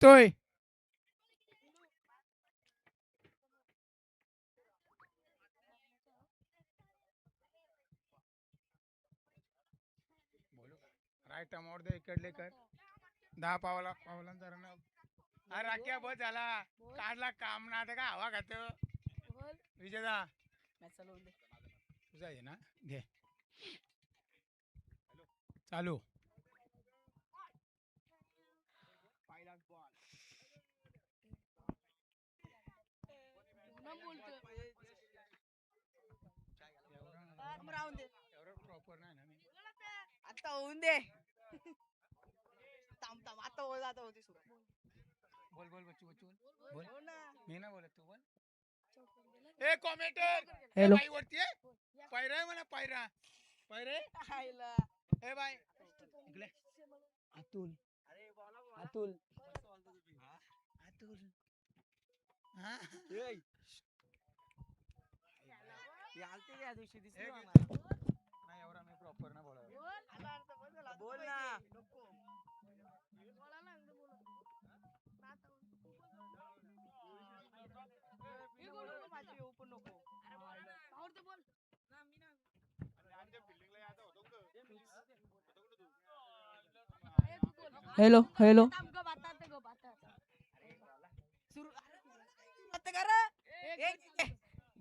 तोय. Right amount दे इकडले कर 10 पावलांचा रन. अरे राख्या बस झाला. काढला काम ना आता का हवा खातो. विजयदा तुझा आहे ना घे चालू. एवढं प्रॉपर नाही ना मी. आता होऊन दे. थांब थांब आता हो आता होती सुरू. बोल बोल बच्चू बच्चू बोल. हो ना. मी ना बोलत तू बोल. ए कॉमेंटर हॅलो. बाई वरती आहे. पायरा आहे म्हणा पायरा. पायरे आईला. ए बाय इकडे. अतुल अतुल अतुल हा या दिवशी दिसली एक- मला. नाही एवढा मी प्रॉपर ना बोला. बोल ना. माझी येऊ पण नको. Hello hello.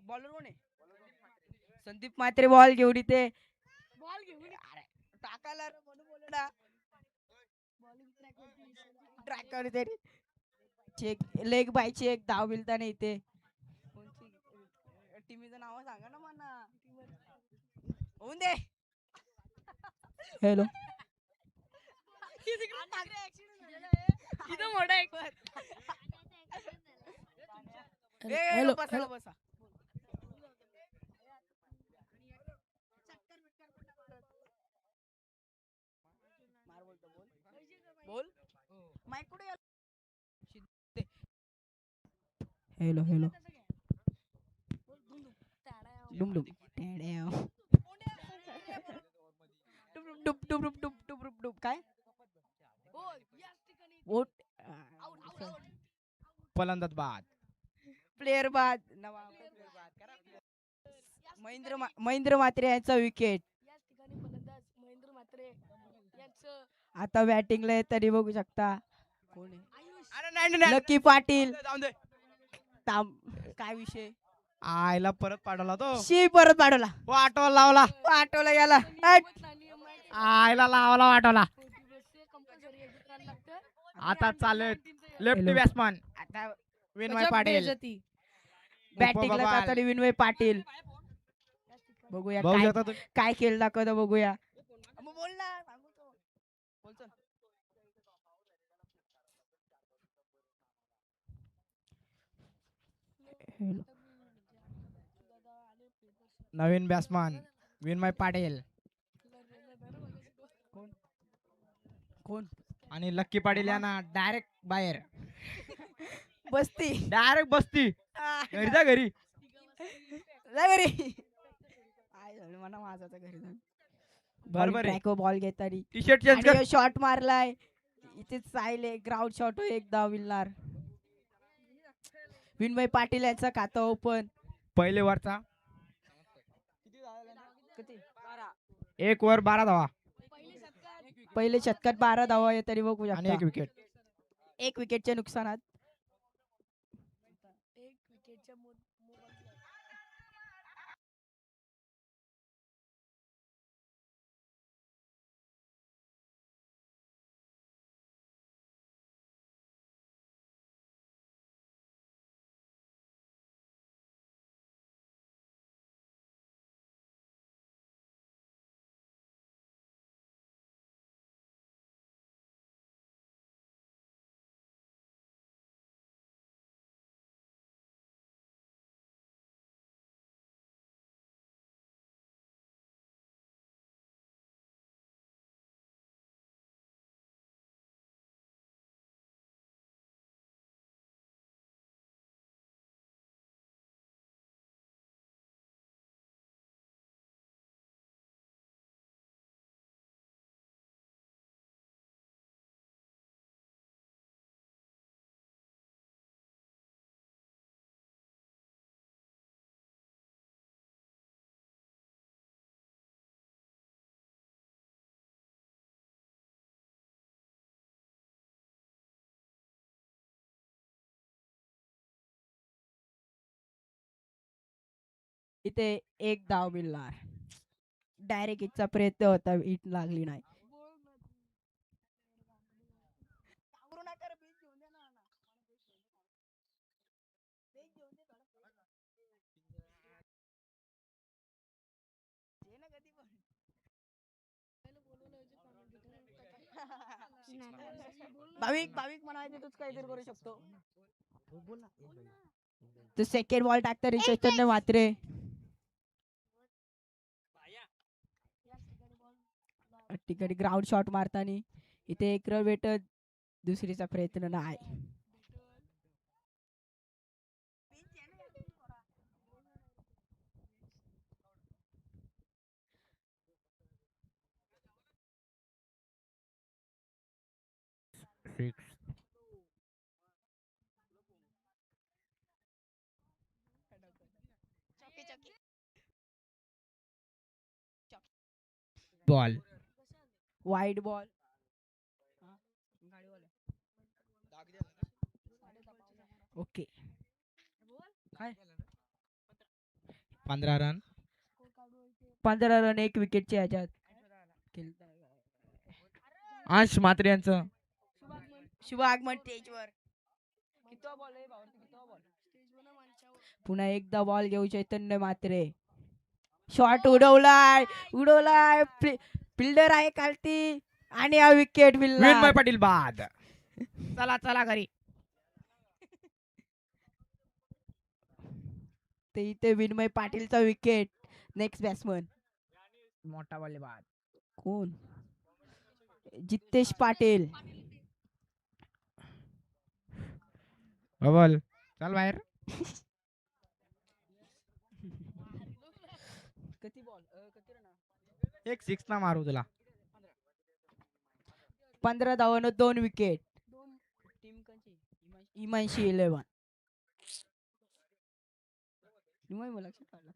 बॉलर कोण आहे? संदीप म्हात्रे बॉल घेऊन इथे. बॉल घेऊन टाकायला रे म्हणून बोललो ना. ट्रॅक करते रे. चेक लेग बाय चेक धाव मिळताना इथे. टीमचं नाव सांगा ना मला. होऊन दे. हॅलो. हॅलो बसा बसा. बोल माईक कुठे गेला? Hello hello. डुम डुम टेड्याव. डुब डुब डुब डुब डुब डुब डुब काय? वोट फलंदाज बाद. प्लेअर बाद महेंद्र म्हात्रे यांचा विकेट. आता बॅटिंगला तरी बघू शकता. कोण आहे? लकी पाटील. काय विषय? आयला परत पाठवला तो. शी परत पाठवला. वाटवला लावला. पाठवला गेला. आयला लावला वाटवला. आता चालेल लेफ्ट बॅट्समन आता विनय पाटील. बॅटिंगला उपबबाल. जाताना विनय पाटील. बघूया बघू काय शकता तुम्ही. काय खेळ दाखवतो बघूया. बोल ना सांगू तो. बोल चल. नवीन बॅट्समन विनय पाटील कोण? आणि लक्की पाटील यांना डायरेक्ट बाहेर. बसती. डायरेक्ट बसती. घरी जा घरी. जा घरी. आय झालं मला माझा घरी जाऊन. बरोबर आहे. ट्रॅको बॉल घेतानी टी शर्ट चेंज कर. शॉट मारलाय. इथे सायले ग्राउंड शॉट एकदा विलणार. विनय पाटील यांचा खाता ओपन. पहिले वरचा किती? 1 वर 12 धावा पहिले शतकात 12 धावा आहे तरी बघू आणि शकता. 1 विकेट. 1 विकेटच्या नुकसानात. इथे एक धाव मिळणार. डायरेक्ट हिटचा प्रयत्न होता, हिट लागली नाही. भाविक भाविक म्हणायचे तूच काहीतरी करू शकतो. तो सेकंड बॉल टाकताना चैतन्य म्हात्रे. ठिकाणी ग्राउंड शॉट मारताना इथे एक रन भेटत, दुसरीचा प्रयत्न नाही. Ball wide ball. ओके. काय 15 रन. 15 रन 1 विकेटच्या ह्याच्यात. अंश म्हात्रे यांचं शुभ आगमन स्टेजवर. पुन्हा एकदा बॉल घेऊ चैतन्य म्हात्रे. शॉट उडवलाय उडवलाय. फिल्डर आहे खालती आणि हा विकेट विनमय पाटील बाद. चला चला घरी. ते इथे विनमय पाटीलचा विकेट. नेक्स्ट बॅट्समन मोठा बल्लेबाज कोण? जितेश पाटील. बबल चल बाहेर. किती बॉल एक 6 ना मारू तुला. 15 धावांना 2 विकेट. इमानशी 11. मला लक्षात आलं.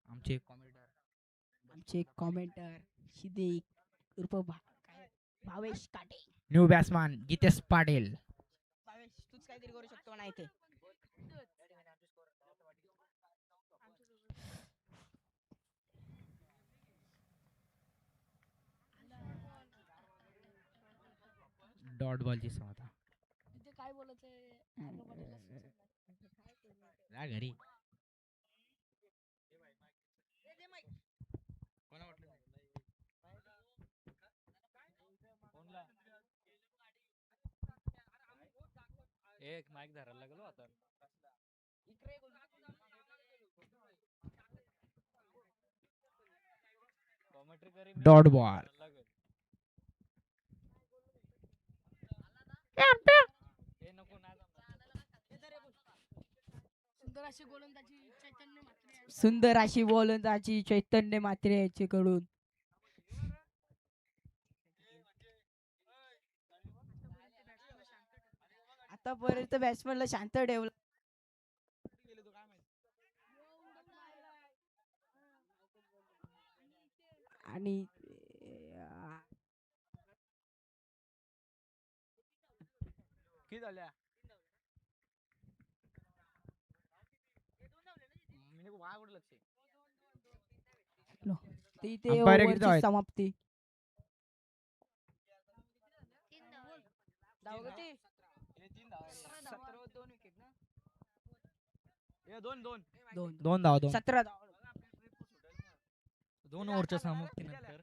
आमचे कॉमेंटर सिद्दीक उर्फ भावेश काटे. New batsman Jitesh Patil. भावेश तूच काहीतरी करू शकतो ना इथे. डॉट बॉलची सवता. काय बोलायचंय घरी. एक माईक धरायला लागलो आता. Dot ball. सुंदर अशी गोलंदाजी चैतन्य म्हात्रे याच्याकडून. आतापर्यंत बॅट्समॅनला शांत ठेवलं. आणि किती झाल्या? इथे Umpire किती ओव्हरची आहेत? समाप्ती. दोन धावा. 17 धावा. 2 ओव्हरच्या समाप्तीनंतर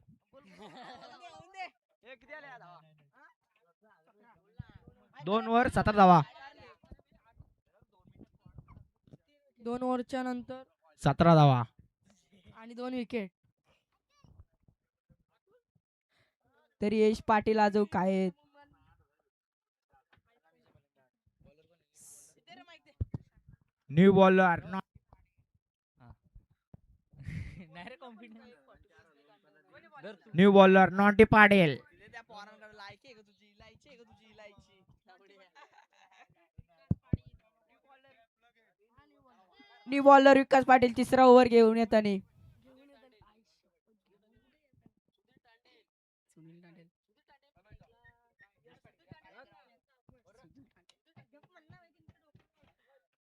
2 वर 17 धावा. 2 ओव्हरच्या नंतर 17 धावा. आणि 2 विकेट. तरी यश पाटील अजून काय आहेत. New bowler new bowler Nauti Patil. New bowler Vikas Patil तिसरा ओव्हर घेऊन येताना.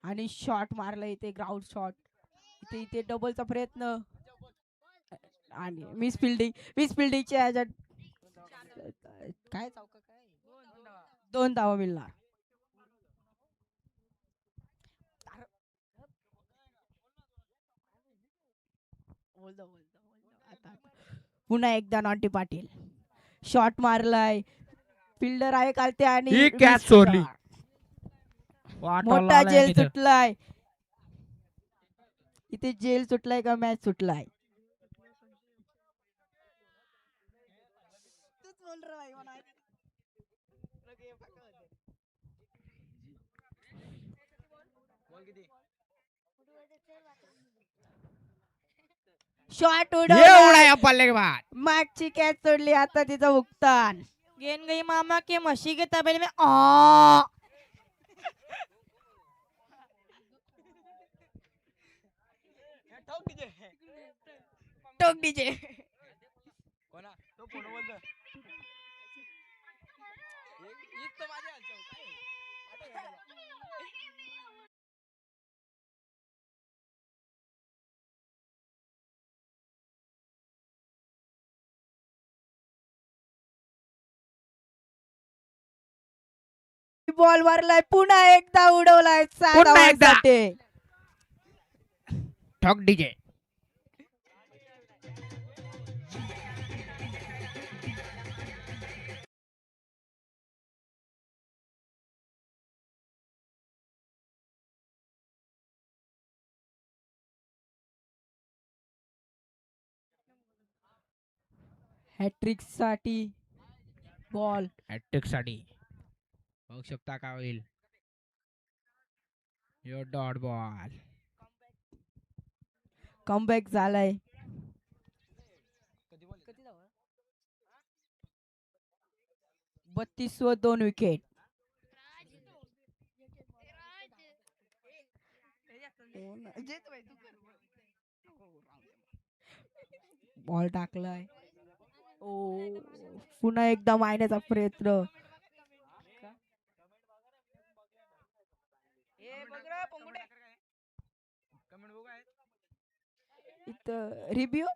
आणि शॉट मारला इथे ग्राउंड शॉट. इथे इथे डबलचा प्रयत्न आणि मिस फिल्डिंगच्या ह्याच्यात काय चौका काय 2 धावा मिळणार. पुन्हा एकदा नॉटी पाटील शॉट मारलाय. फिल्डर आहे कालते आणि ही catch miss सोडली. shot. मोठा जेल सुटलाय. इथे जेल सुटलाय का मॅच सुटलाय. शॉट उडवला. पल्ले के बाद मागची कॅच सोडली. आता तिचं भुगतान. गेंद गई मामा के मशी के तबेले में आ टोक डीजे. बॉल मारलाय. पुन्हा एकदा उडवलाय. 6 पुन्हा एकदा. धावांसाठी. ठोक डीजे. हॅट्रिक साठी बॉल. हॅट्रिक साठी बघू शकता काय होईल. यो डॉट बॉल. कमबॅक झालाय. 32 व 2 विकेट. बॉल टाकलाय. ओ पुन्हा एकदा मारण्याचा प्रयत्न. इथं रिव्ह्यू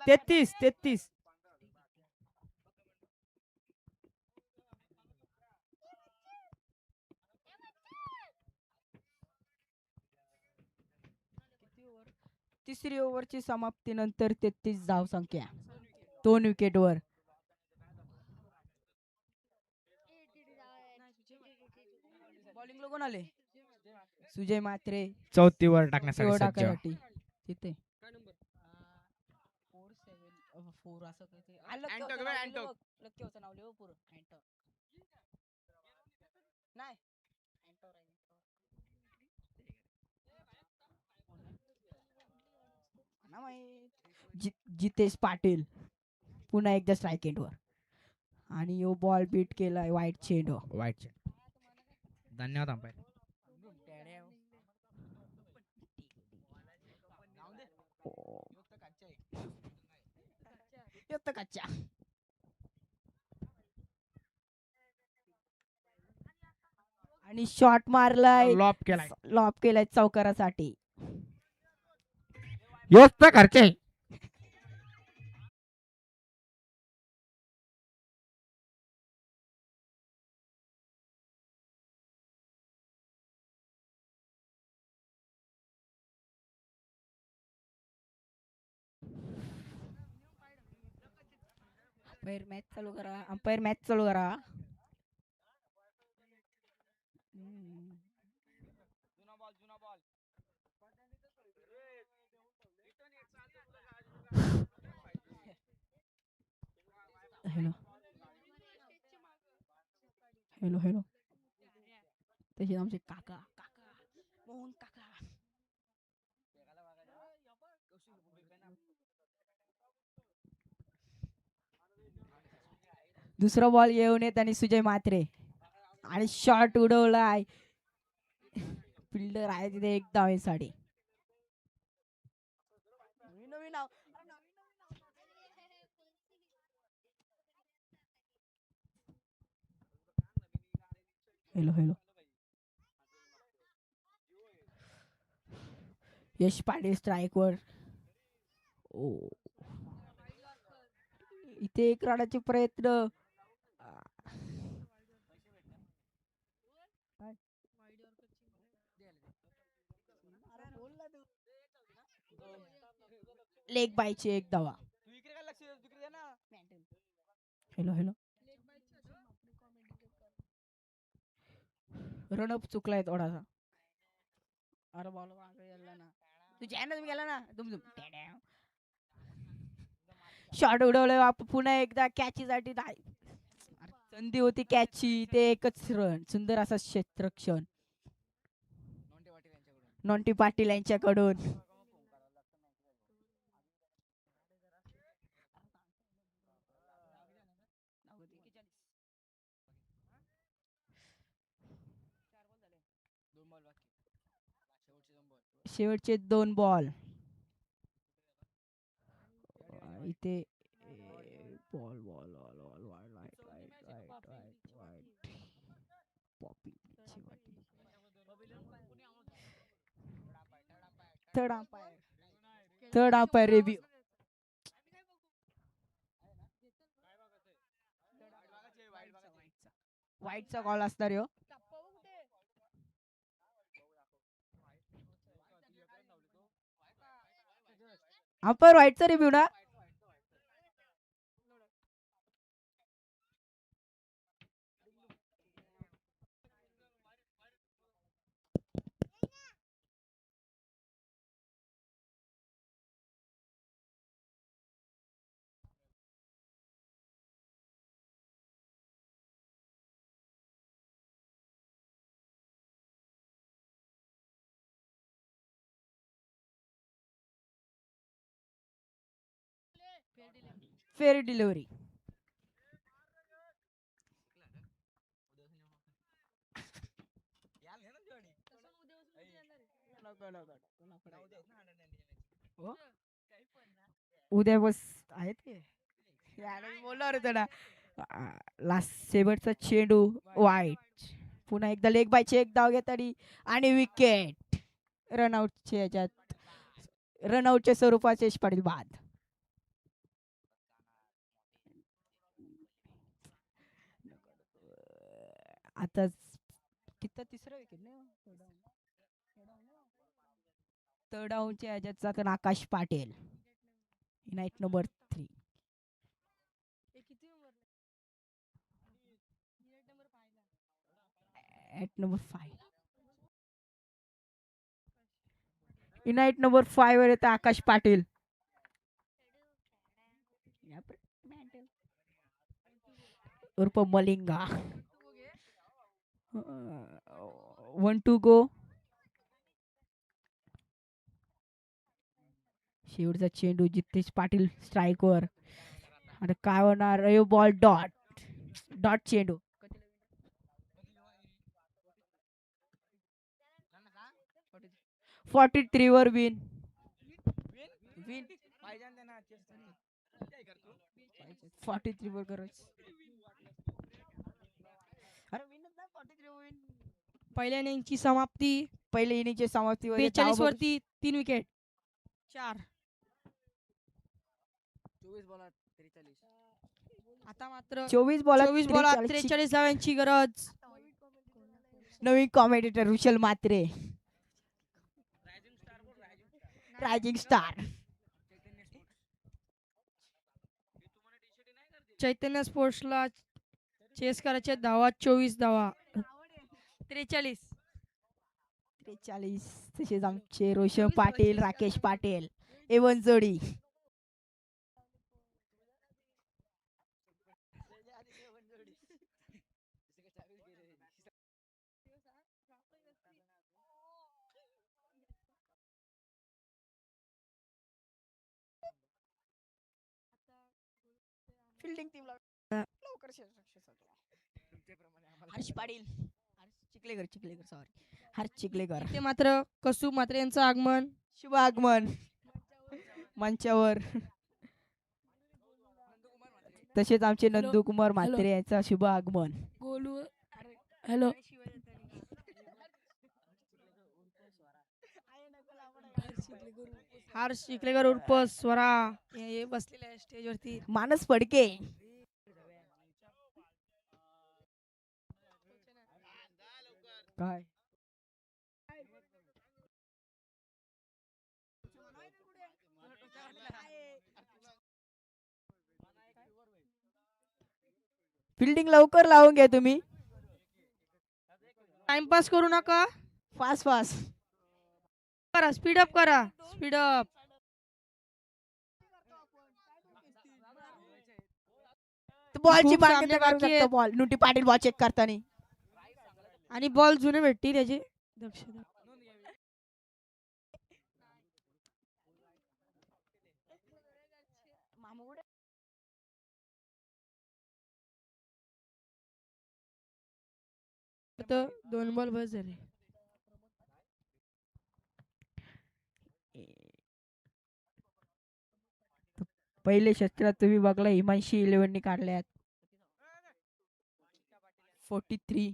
33. तिसरी ओव्हरची समाप्तीनंतर 33 धावसंख्या 2 विकेटवर. बॉलिंगला कोण आले. सुजय म्हात्रे चौथीवर टाकण्यासाठी सज्ज. टाकायसाठी तिथे 4 असं काहीतरी. अँटो बघ, अँटो. लक्की होतं नाव लिहो पुरं. अँटो नाही. जितेश पाटील पुन्हा एकदा स्ट्राईक एंडवर. आणि यो बॉल बीट केलाय वाईट चेंडू. वाईट. धन्यवाद अंपायर. कच्चा आणि शॉट मारलाय. लॉप केलाय चौकारासाठी. योच तर घरचे. अंपायर मॅच चालू करा. हॅलो तसे आमचे काका मोहन काका. दुसरा बॉल येऊन येत आणि सुजय म्हात्रे आणि शॉट उडवलाय. फिल्डर आहे तिथे एक धावेसाठी. Hello hello. यश पाटील स्ट्राईकवर. ओ, इथे एक रनाचे प्रयत्न. लेग बायची एक धावा. Hello hello. रनअप चुकलाय थोडासा. अरे बॉल मागे गेला ना. तू जॅनच गेला ना. शॉट उडवलं पुन्हा एकदा कॅचीसाठी. संधी होती कॅचची. ते एकच रन. सुंदर असा क्षेत्रक्षण नॉन्टी पाटील यांच्याकडून. शेवटचे 2 बॉल. इथे ball ball ball third umpire review. वाईटचा कॉल असणार हो. अंपायर वाईटचा रिव्ह्यू ना. Fair delivery. उद्या बस आहेत ते बोलणार होतं ना. लास्ट शेवटचा चेंडू वाईट. पुन्हा एकदा लेग बायचे एक धाव घेतली आणि विकेट. रनआउटचे याच्यात रनआउटच्या स्वरूपात यश पाटील बाद. आता तिसरा विकेट नाही. थर्ड डाऊनच्या ह्याच्यात जातात आकाश पाटील. नाईट नंबर 3. At number 5. युनाइट नंबर 5 वर येतं आकाश पाटील. उर्फ मलिंगा. 1 to go. शेवटचा चेंडू जितेश पाटील स्ट्राईकवर. आता काय होणार. बॉल डॉट चेंडू. 43 वर विन. 43 वर गरज. पहिल्या इनिंगची समाप्ती. पहिल्या इनिंगची समाप्ती. 42 वरती 3 विकेट. 4. आता मात्र 24 बॉलात 43 धावांची गरज. नवीन commentator Vishal Matre. Rising star. Chaitanya स्पोर्ट्सला चेस करायचे धावा 24 धावा. 43. तसेच आमचे रोशन पाटील राकेश पाटील एवन जोडी. फिल्डिंग टीमला लवकर हर्ष पाटील. चिखलेकर सॉरी हर्ष चिखलेकर. ते मात्र कसू मात्रे यांचं आगमन. शुभ आगमन मंचावर. तसेच आमचे नंदू कुमार म्हात्रे यांचा शुभ आगमन. हॅलो हर्ष चिखलेकर उर्फ स्वरा हे बसलेले आहे स्टेज वरती. मानस फडके. काय फिल्डिंग लवकर लावून घ्या तुम्ही. टाइमपास करू नका. Fast fast. करा स्पीडअप करा स्पीडअप. बॉलची खूप मागणी सामने करू बाकी शकतो. आहेत. बॉल नुटी पाटील बॉल चेक करताना. आणि बॉल जुने भेटतील त्याची दक्षता. आता 2 बॉल बस झाले. पहिले शस्त्र तुम्ही बघला हिमांशी 11 काढल्यात. 43.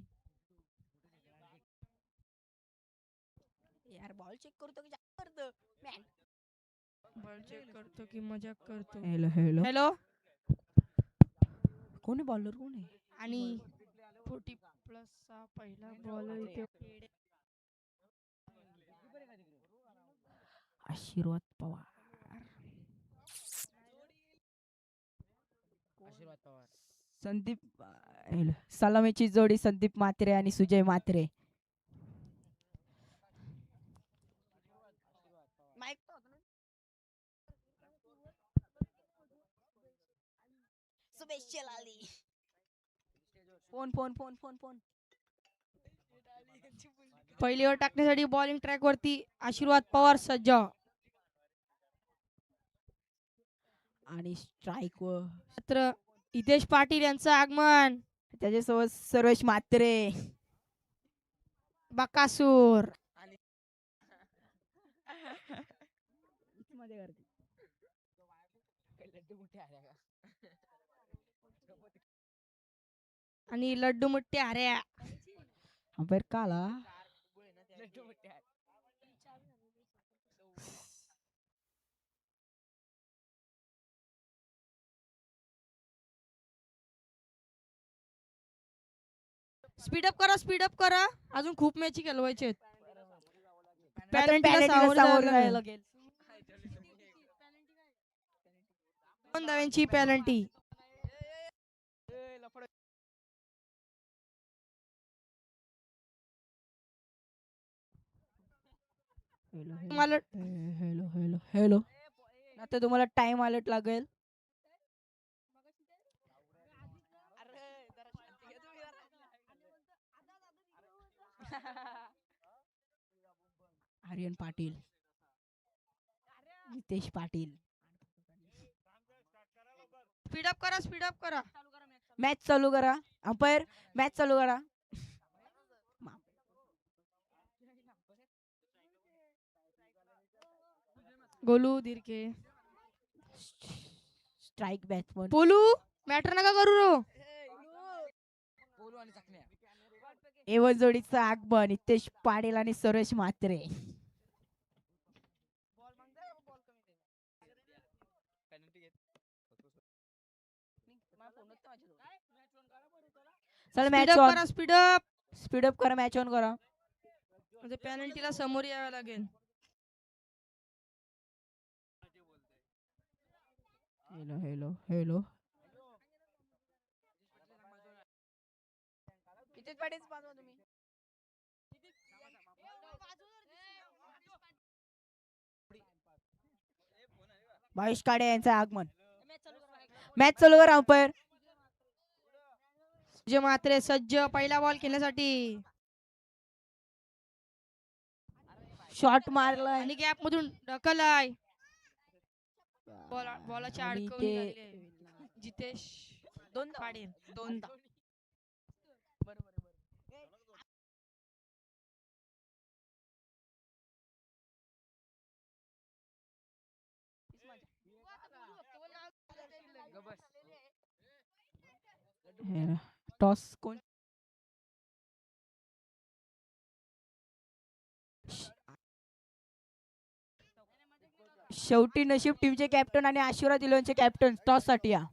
यार बॉल चेक करतो की जास्त करतो. बॉल चेक करतो की मजाक करतो. Hello hello. हॅलो. कोण आहे बॉलर कोण आहे? आणि 40+ चा पहिला बॉल इथे. आशीर्वाद पवार. संदीप सलामीची जोडी संदीप म्हात्रे आणि Sujay Mhatre. Phone phone phone phone phone. पहिली ओव्हर टाकण्यासाठी बॉलिंग ट्रॅक वरती आशीर्वाद पवार सज्ज. आणि स्ट्राईक वर मात्र हितेश पाटील यांचं आगमन. त्याच्यासोबत सर्वेश म्हात्रे. बकासूर. आणि लड्डू मुट्टे हऱ्या. अंपायर का आला? स्पीडअप करा अजून खूप मॅची खेळवायचे आहेत. पेनल्टीला सामोरं जायला लागेल. 2 धावांची पेनल्टी. Hello hello hello. आता तुम्हाला टाइम अलर्ट लागेल. आर्यन पाटील. नितेश पाटील. स्पीडअप करा. मॅच चालू करा. अंपायर मॅच चालू करा. गोलू दिरके. Strike batsman. पोलू मॅटर नका करू रो. एवन जोडीचं आगमन नितेश पाटील आणि सुरेश म्हात्रे. चल मॅच ऑन. स्पीडअप करा मॅच ऑन करा. म्हणजे पेनल्टीला समोर यावं लागेल. Hello hello hello. किती पाटील पाहतो तुम्ही? महेश काडे यांचं आगमन. मॅच चालू करा अंपायर. जे मात्रे सज्ज पहिला बॉल खेळण्यासाठी. शॉट मारलाय आणि गॅप मधून ढकलाय. बॉलाची आणि अडकवणी ते झाली. जितेश पाटील. दोनदा. टॉस कोण? शेवटी नशीब टीमचे कॅप्टन आणि आशीर्वाद इलेव्हनचे कॅप्टन टॉस साठी या.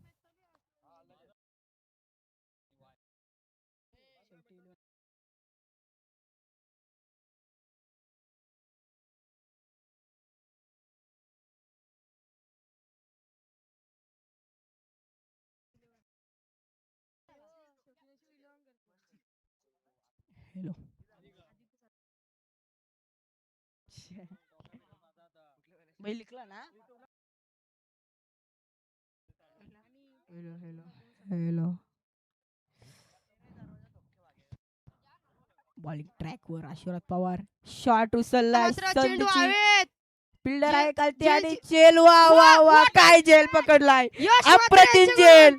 हॅलो भाई लिखला ना. Hello hello hello. Bowling track वर आशीर्वाद पवार शॉट उचलला. मात्र चेंडू हवेत. फिल्डर जे- आहे खालती जे- आणि जे- जेल. वा वा वा काय जेल पकडलाय. यश मात्र अप्रतिम यांच्याकडून. जेल.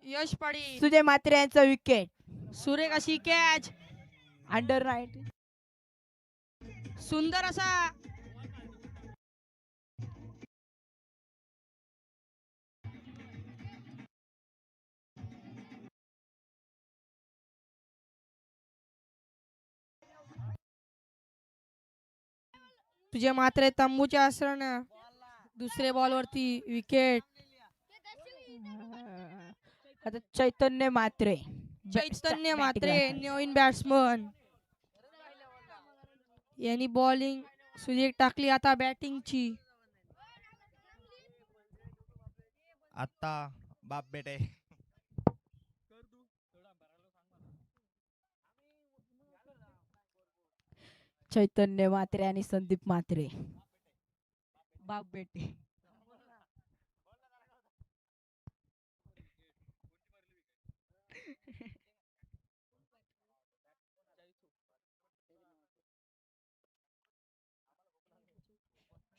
यश पाडी सुजय मात्रे यांचा विकेट. सुरेख अशी कॅच. अंडर 19. सुंदर असा तुझे मात्रे तंबूच्या आसरण दुसरे बॉल वरती विकेट. आता चैतन्य मात्रे. चैतन्य मात्रे नवीन बॅट्समन यांनी बॉलिंग सुरेख टाकली. आता बॅटिंगची आता बाप बेटे चैतन्य मात्रे आणि संदीप मात्रे बाप बेटे.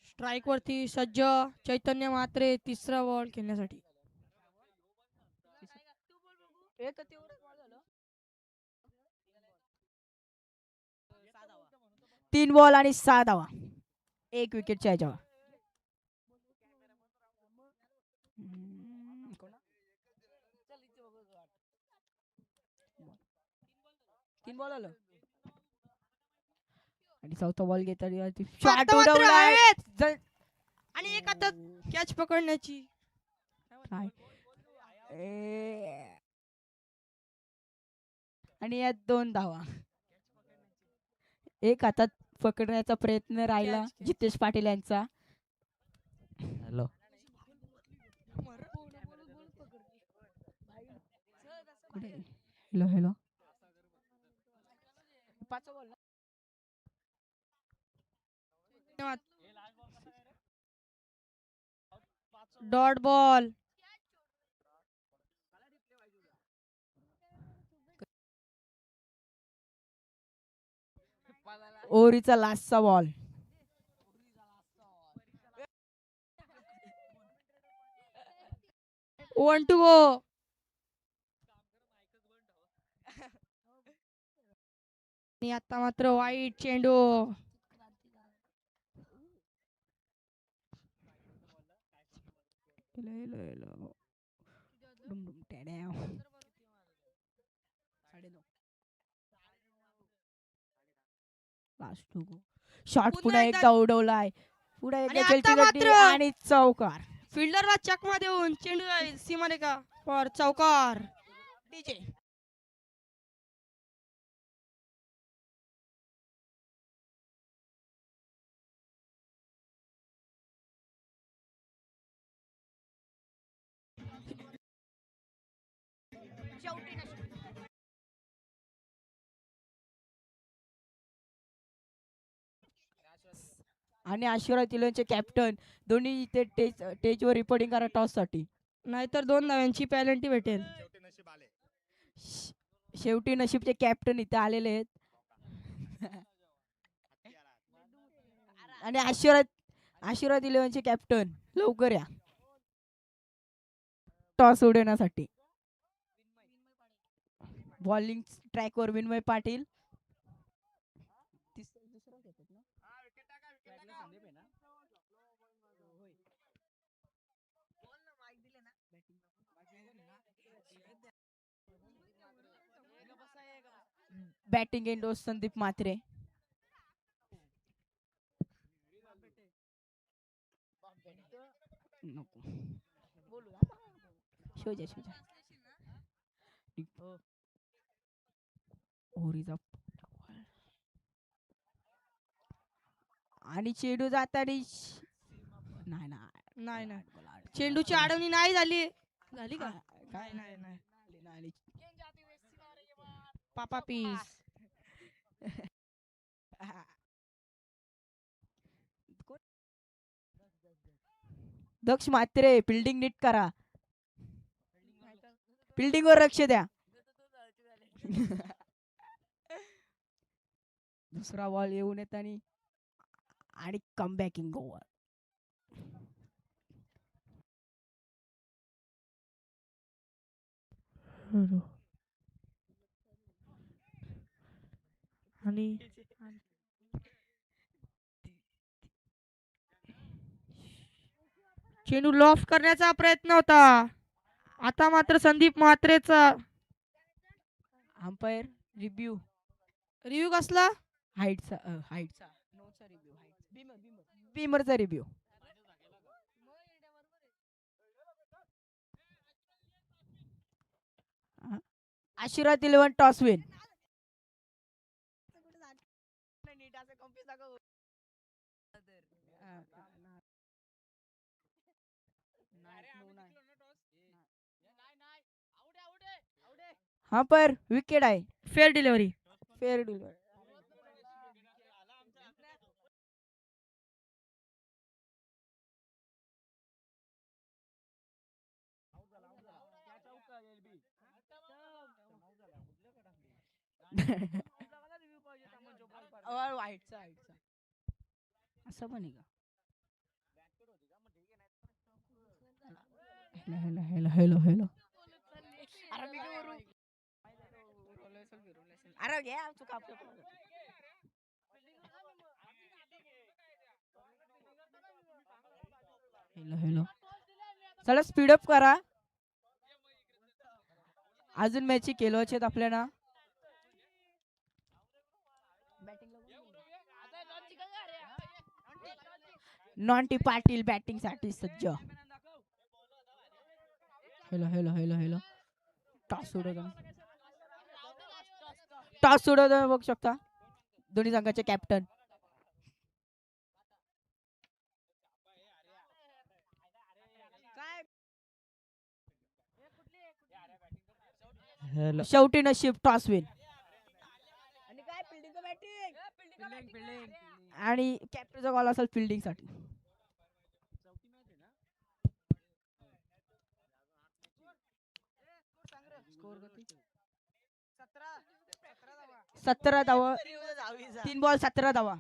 स्ट्राईक वरती सज्ज चैतन्य मात्रे तिसरा बॉल खेळण्यासाठी. 3 बॉल आणि 6 धावा. 1 विकेटच्या ह्याच्यावर. तीन बॉल आलं आणि चौथा बॉल घेता शॉट मात्र उडवलाय. हवेत. आणि एक आता कॅच पकडण्याची काय? आणि यात 2 धावा. एक हातात पकडण्याचा प्रयत्न राहिला Catch. जितेश पाटील यांचा. Hello hello hello. Dot ball. ओव्हरीचा लास्टचा बॉल. One two go. आणि आता मात्र वाईट चेंडू. शॉट पुन्हा पुन्हा एकदा- एकदा उडवलाय. पुन्हा आणि एकदा आता चलती गड्डी मात्र- आणि चौकार. फिल्डरला चकमा देऊन चेंडू जाईल सीमारेखा पर चौकार. डीजे आणि आशीर्वाद इलेव्हनचे कॅप्टन दोन्ही इथे टेजवर रिपोर्टिंग करा टॉस साठी. नाहीतर 2 धाव्यांची पॅनल्टी भेटेल. शेवटी नशीबचे कॅप्टन इथे आलेले आहेत. आणि आशीर्वाद इलेव्हनचे कॅप्टन लवकर या टॉस उडवण्यासाठी. बॉलिंग ट्रॅकवर विन्मय पाटील. बॅटिंग एंडोस संदीप मात्रे. नको शोजा शोजा ओरीचा आणि चेंडू जाताना नाही नाही नाही चेंडूची अडवणी नाही झाली झाली का काय नाही नाही नाही पापा पीस दक्ष म्हात्रे फिल्डिंग नीट करा फिल्डिंग वर लक्ष द्या दुसरा बॉल येऊन येतानी आणि कमबॅकिंग ओव्हर आणि चेंडू लॉफ्ट करण्याचा प्रयत्न होता आता मात्र संदीप म्हात्रेचा अंपायर रिव्ह्यू रिव्ह्यू कसला हाईटचा बीमरचा रिव्ह्यू आशीर्वाद 11 टॉस विन हा पर विकेट आहे फेअर डिलिव्हरी फेअर डिलिव्हरी असं पण आहे का हेलो हेलो हेलो हेलो अरे घ्या चुका हेलो हेलो चला स्पीडअप करा अजून मॅची केलोच आहेत आपल्याला नॉन्टी पाटील बॅटिंग साठी सज्ज hello hello hello hello toss सोडवताना बघू शकता दोन्ही संघाचे कॅप्टन शेवटी नशीब टॉस विन आणि कॅप्टनचा कॉल असेल फिल्डिंग साठी सतरा धावा 3 बॉल 17 धावा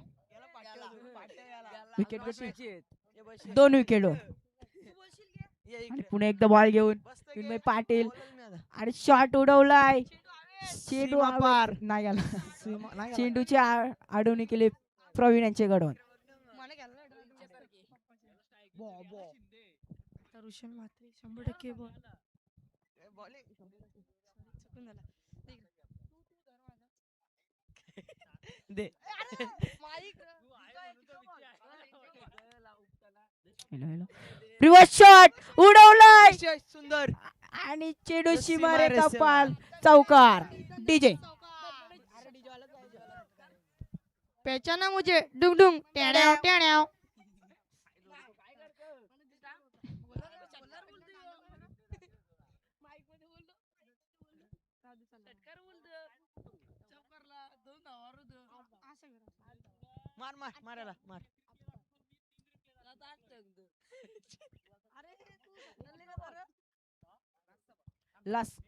विकेट 2 विकेट आणि पुणे एकदा बॉल घेऊन विनय पाटील आणि शॉट उडवलाय चेंडू नाही गेला चेंडूची अडवणी केली प्रवीण यांचे घडवून ऋषभ म्हात्रे 100% रिव्हर्स शॉट उडवलाय सुंदर आणि चेंडू सीमारेखा पाल चौकार डीजे पहचाना मुझे डुंग डुंग टेण्याव टेण्याव मार मार मारायला मार लास्ट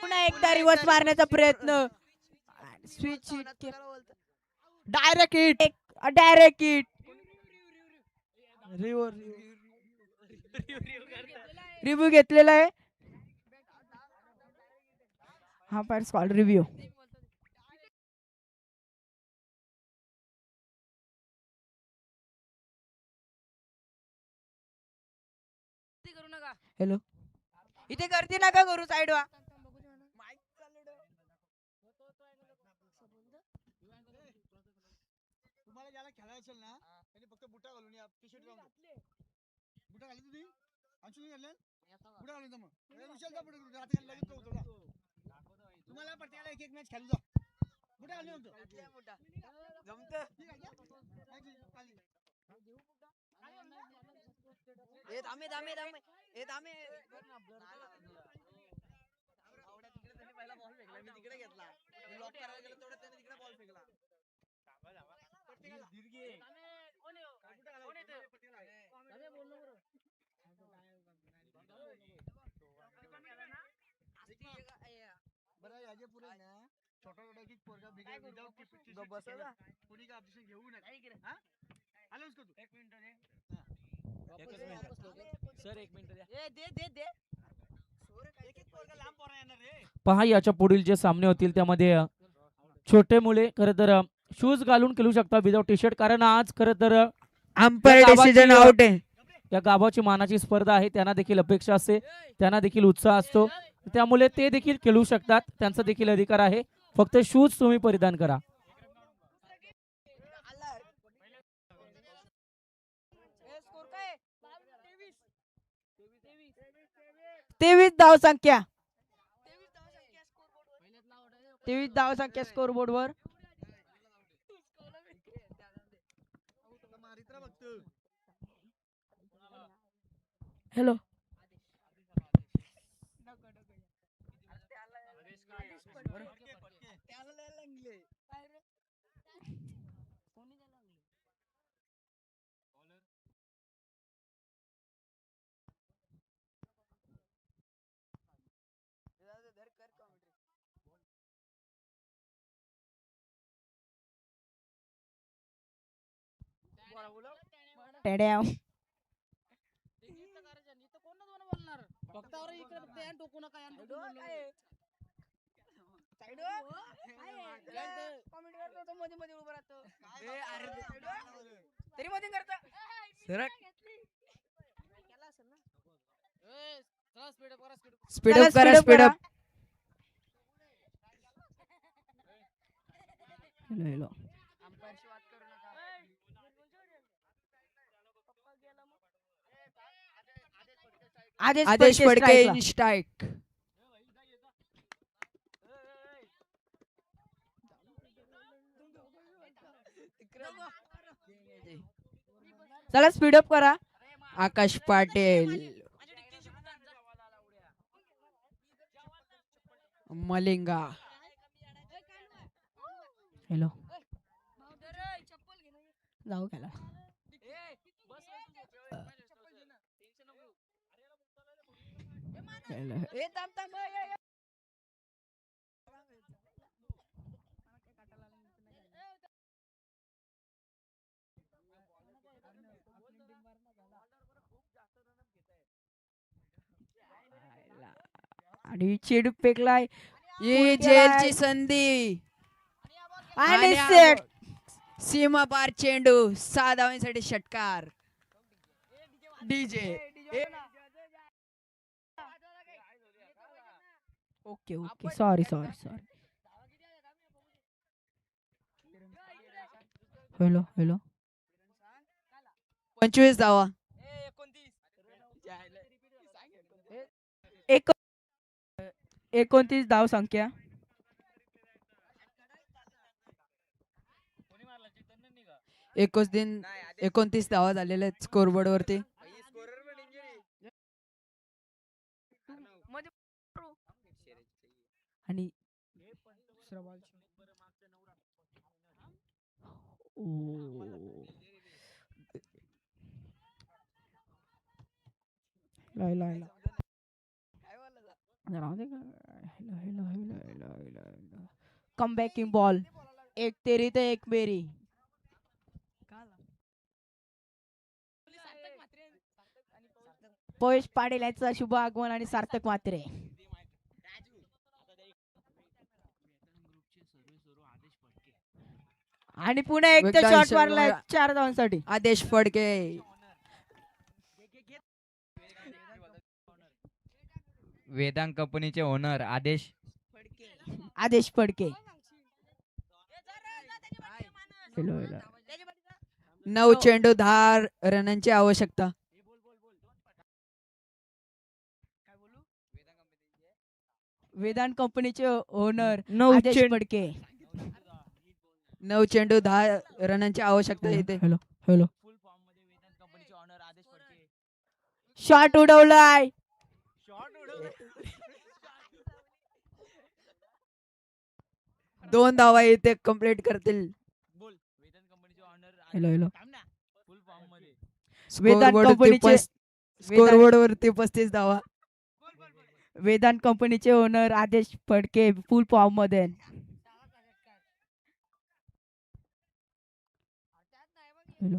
पुन्हा एकदा रिव्हर्स मारण्याचा प्रयत्न switch direct hit direct hit review घेतलेला आहे हा पण कॉल रिव्ह्यू हॅलो इथे गर्दी नका करू साइड वा तुम्हाला ज्याला खेळायचं ना त्यांनी फक्त बुटा घालून या टी शर्ट बुटा घाली तुम्ही अंशुने घालले बुटा घालून जा मग विशाल जा पुढे आता लगेच तो उचलला तुम्हाला प्रत्येकाला एक एक मॅच खेळू जा बुटा घालून म्हणतो जमतं. ठीक आहे खाली. ए थांबे थांबे थांबे ए थांबे पहिला बॉल फेकला मी तिकडे घेतला मी लॉक करायला गेलो तेवढ्यात त्याने तिकडे बॉल फेकला बरं याचे पुढे ना छोटा छोटा एक पोरगा बिगर विदाउट बसला कोणी का ऑब्जेक्शन घेऊ नका हा आलो उसको तू 1 मिनिट रे सर 1 मिनिट द्या ए दे दे दे एक एक पोरगा लांब पोरा येणार रे. पहा याच्या पुढील जे सामने होतील त्यामध्ये छोटे मुले खरं तर शूज घालून खेळू शकता विदाउट टी शर्ट कारण आज खरं तर अंपायर डिसिजन आउट आहे. या गावाची मानाची स्पर्धा आहे त्यांना देखील अपेक्षा असते त्यांना देखील उत्साह असतो त्यामुळे ते देखील खेळू शकतात त्यांचा देखील अधिकार आहे फक्त शूज तुम्ही परिधान करा. स्कोर काय 23 धाव संख्या 23 धाव संख्या स्कोर बोर्ड वर. मारित्रा बघतो हॅलो त्याला लय लागले टेड्या तरी मध्ये करता स्पीड चला, अप करा speed up स्पीड करा. अप हॅलो हॅलो आदेश फडके इन स्ट्राइक. चला स्पीड अप करा. आकाश पाटील मलिंगा हॅलो जाऊ गेला आणि चेडू फेकलाय ही जेलची संधी आणि आणि सेट सीमा पार चेंडू 6 धावांसाठी षटकार DJ okay okay sorry sorry sorry hello hello 25 धावा. 29 धाव संख्या. एकच दिन 29 धावा झालेल्या आहेत स्कोरबोर्ड वरती. आणि कम बॅकिंग बॉल एक तेरी तर एक बेरी. पयश पाटील यांचं शुभ आगमन आणि सार्थक मात्रे. आणि पुन्हा एक तर शॉट मारलाय 4 धावांसाठी. आदेश फडके वेदांत कंपनीचे ओनर आदेश आदेश फडके. हॅलो हॅलो 9 चेंडू 10 रनांची आवश्यकता. वेदांत कंपनीचे ओनर नऊ आदेश चेंड फडके. 9 चेंडू 10 रनांची आवश्यकता येते. Hello hello. शॉट उडवलाय. दोन धावा इथे कंप्लीट करतील. Hello hello. स्कोरबोर्ड कंपनीचे स्कोरबोर्ड वरती 35 धावा. वेदांत कंपनीचे ओनर आदेश फडके फुल फॉर्म मध्ये. हॅलो.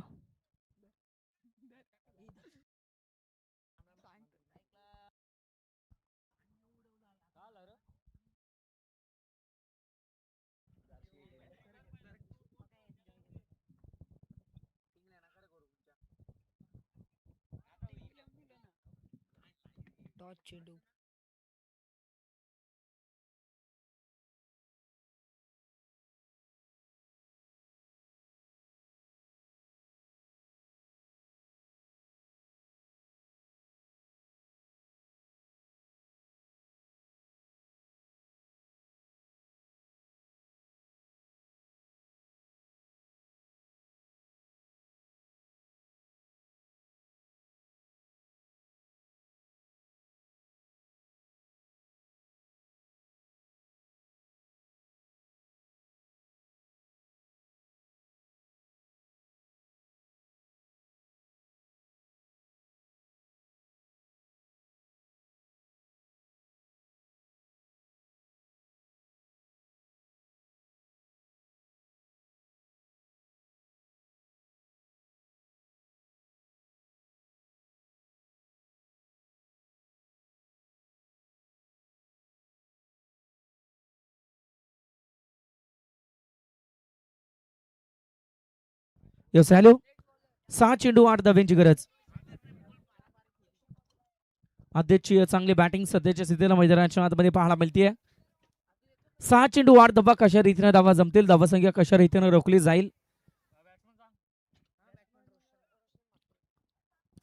Yes hello. 6 चेंडू 8 धाब्यांची गरज. आदेशची चांगली बॅटिंग सध्याच्या स्थितीला मैदानाच्या आतमध्ये पाहायला मिळते. 6 चेंडू 8 धाबा कशा रीतीने धावा जमतील, धावा संख्या कशा रीतीने रोखली जाईल.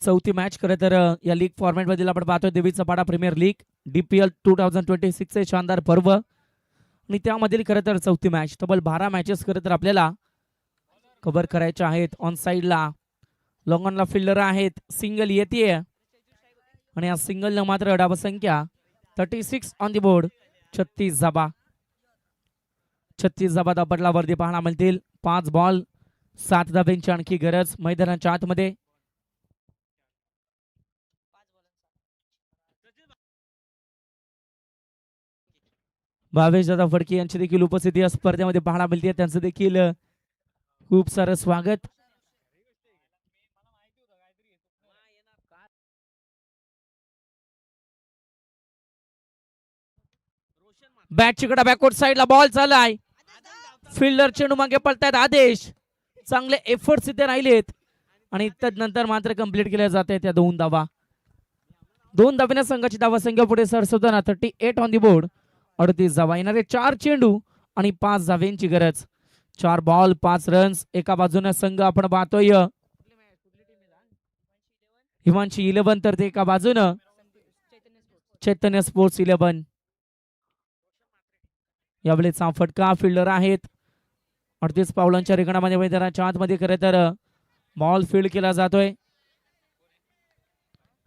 चौथी मॅच खरं तर या लीग फॉर्मॅट मधील आपण पाहतोय देवीचा पाडा प्रीमियर लीग DPL 2026 चे शानदार पर्व आणि त्यामधील खरं तर चौथी मॅच. तब्बल 12 मॅचेस खरं तर आपल्याला कव्हर करायच्या आहेत. ऑन साइडला लॉंगॉनला फिल्डर आहेत. सिंगल येते आणि या सिंगलनं मात्र धावसंख्या 36 ऑन दी बोर्ड. 36 धाबा. 36 धाबा बदलावरती पाहायला मिळतील. 5 बॉल 7 धाब्यांची आणखी गरज मैदानाच्या आतमध्ये. भावेश दादा फडके यांची देखील उपस्थिती या स्पर्धेमध्ये पाहायला मिळते. त्यांचं देखील खूप सारं स्वागत. बॅट चिकडा बॅकवर्ड साईडला बॉल चालाय. फिल्डर चेंडू मागे पळतायत आदेश. चांगले एफर्ट्स इथे राहिलेत आणि त्यानंतर मात्र कंप्लीट केल्या जाते त्या 2 धावा. 2 धाब्याने संघाची धावा संख्या पुढे सरसवताना 38 ऑन दी बोर्ड. 38 धावा. येणारे 4 चेंडू आणि 5 धाव्यांची गरज. 4 बॉल 5 रन्स. एका बाजूने संघ आपण पाहतोय हिमांशी 11 तर ते एका बाजूनं चैतन्य स्पोर्ट्स 11. यावेळेचा फटका फिल्डर आहेत. 38 पावलांच्या रिंगणामध्ये मैदानाच्या आतमध्ये खरं तर बॉल फील्ड केला जातोय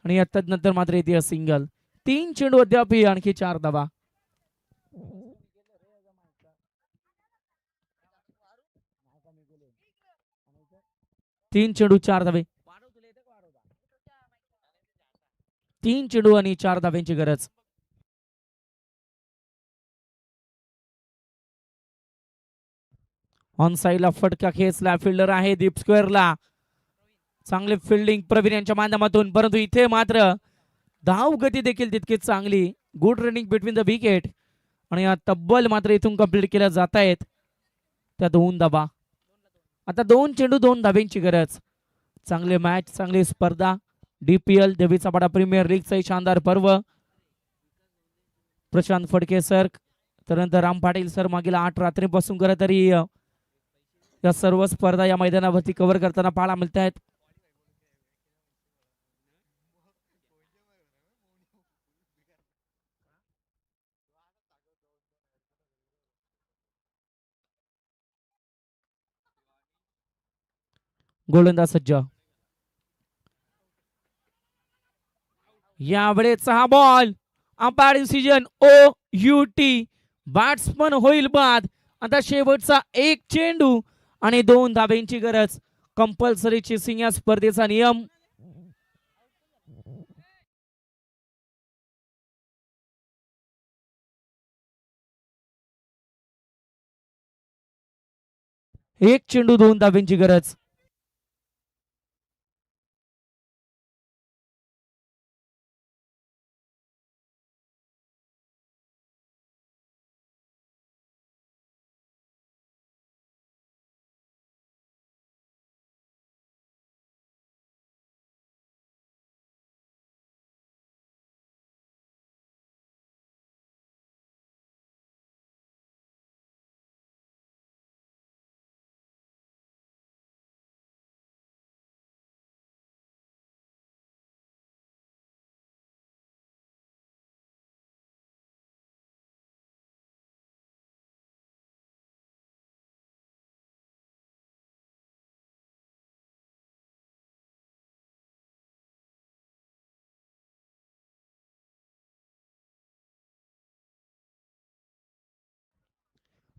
आणि नंतर मात्र येते सिंगल. 3 चेंडू अद्याप आणखी 4 धावा. 3 चेंडू 4 धावे. 3 चेंडू आणि 4 धाव्यांची गरज. ऑन साइडला फटका खेचला फिल्डर आहे डीप स्क्वेअरला. चांगले फिल्डिंग प्रवीण यांच्या माध्यमातून, परंतु इथे मात्र धाव गती देखील तितकीच चांगली. Good running between the wicket आणि या तब्बल मात्र इथून कंप्लीट केल्या जात आहेत त्या 2 धाबा. आता 2 चेंडू 2 धाब्यांची गरज. चांगले मॅच चांगली स्पर्धा. DPL देवीचा पाडा प्रीमियर लीगचा शानदार पर्व. प्रशांत फडके सर त्यानंतर राम पाटील सर मागील 8 रात्रीपासून खरं तरी या सर्व स्पर्धा या मैदानावरती कव्हर करताना पाहायला मिळत आहेत. गोलंदाज सज्ज. यावेळेचा हा ball umpire decision OUT. Batsman होईल बाद. आता शेवटचा एक चेंडू आणि 2 धाब्यांची गरज. कंपल्सरी चेसिंग या स्पर्धेचा नियम. एक चेंडू 2 धाब्यांची गरज.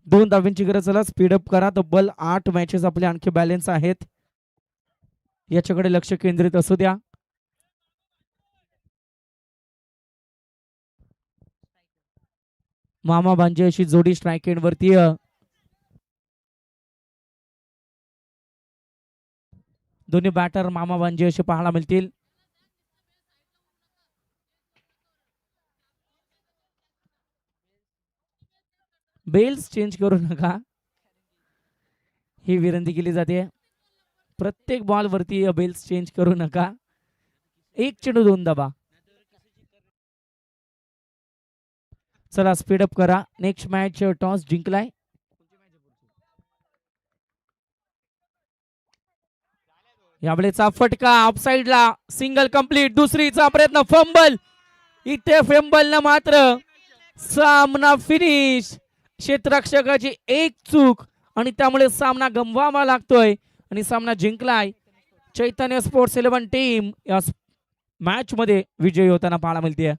दोन धाब्यांची गरज. चला स्पीडअप करा. तब्बल 8 मॅचेस आपले आणखी बॅलन्स आहेत. याच्याकडे लक्ष केंद्रित असू द्या. मामा भांजे अशी जोडी स्ट्राईक एंड वरती. दोन्ही बॅटर मामा भांजे असे पाहायला मिळतील. बेल्स चेंज करू नका, ही विनंती केली जाते. प्रत्येक बॉल वरती बेल्स चेंज करू नका. एक चेंडू 2 धाबा. चला स्पीडअप करा. नेक्स्ट मॅच टॉस जिंकलाय. यावेळेचा फटका ऑफसाइडला. Single complete. दुसरीचा प्रयत्न. फंबल. इथे फंबल न मात्र सामना फिनिश. क्षेत्ररक्षकाची एक चूक आणि त्यामुळे सामना गमवावा लागतोय आणि सामना जिंकलाय. चैतन्य स्पोर्ट्स 11 टीम या मॅच मध्ये विजयी होताना पाहायला मिळते.